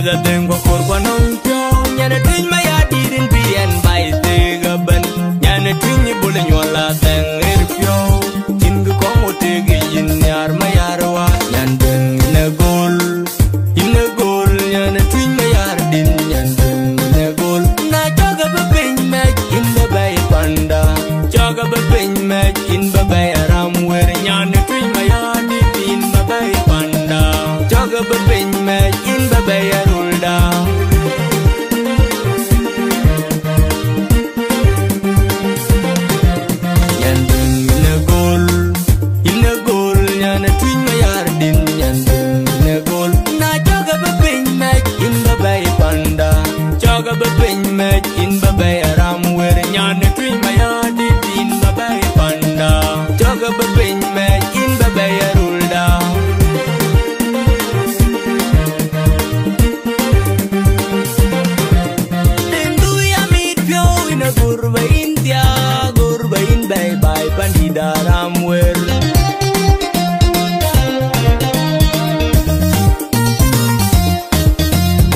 meza tengo por cuanong pyong nyana tin maya dirin bien bai te gaban nyana tin ni bule nyola teng er pyo tin ko mo te gi yin yar mayarwa nyandeng ne gol nyana tin mayar din nyandeng ne gol na joga ba pin me in ba bai panda joga ba pin me in ba bai ram wer nyana tin mayar din ba bai panda joga ba pin me in ba bai arulda in babai aram wer nyane tui maya di in babai panda joga babin me in babai arulda dendu ya mit pyo in a gurba india gurba in bai bai pandida ram wer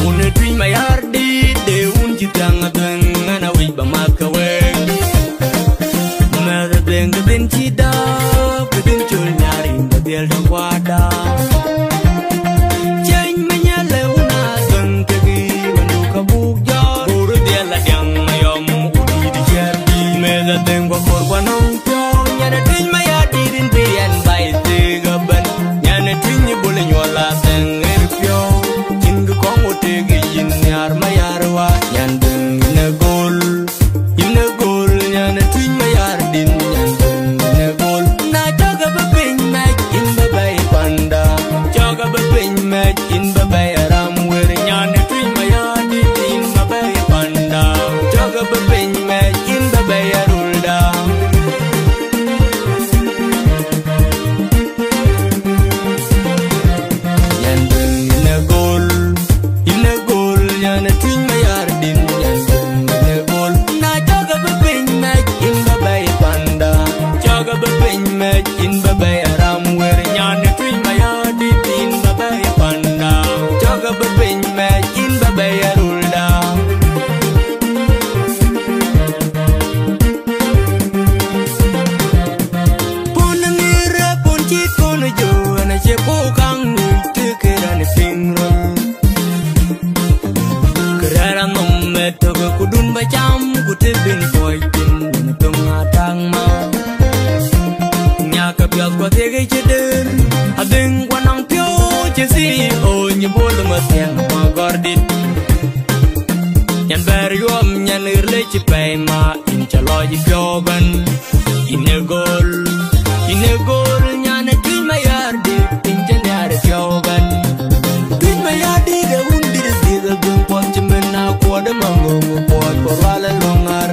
une tui maya di de un jitang ngana wi ba makawe mera deng den chida pedin chul nyari badel dong wada chen menya leuna deng tegi wandu kabuk ja buru dia la yang mayom udi di jerdi mera deng wa kor wanong pyong nyana tin maya dirin bien bai te gaban nyana tin ni bule nyola teng er pyo jingu kong utegi yin yar mayarwa nyandeng in babai aram wer nyane tui maya di in babai panda joga babin me in babai arulda yandeng in a gol nyane tui maya din yandeng in a gol na joga babin me in babai panda joga babin me in babai aram wer nyane tui maya di in babai panda joga babin me in babai arulda punangira punchit kono jo na che po kang te kerane pingro kerara nomme to kudun ba cham kutebin boy tin tung atang ma nyaka pyat ko te ge cheder adeng wanang pyo chesi o ni bol ma tiang ma gordit nyan ber yom nyan irle chi pe ma in chalo ji pyo ban in a gol nyan tin ma yar di in chen yar pyo ban tin ma yar di de un di de gun pon chimen na ko de mango po ko wala longar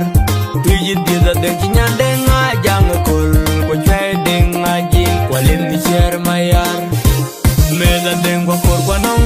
tu yi di da den nyan de nga jang kol ko chwe de nga jin kwalin ni cher ma yar meza dengwa por kwanong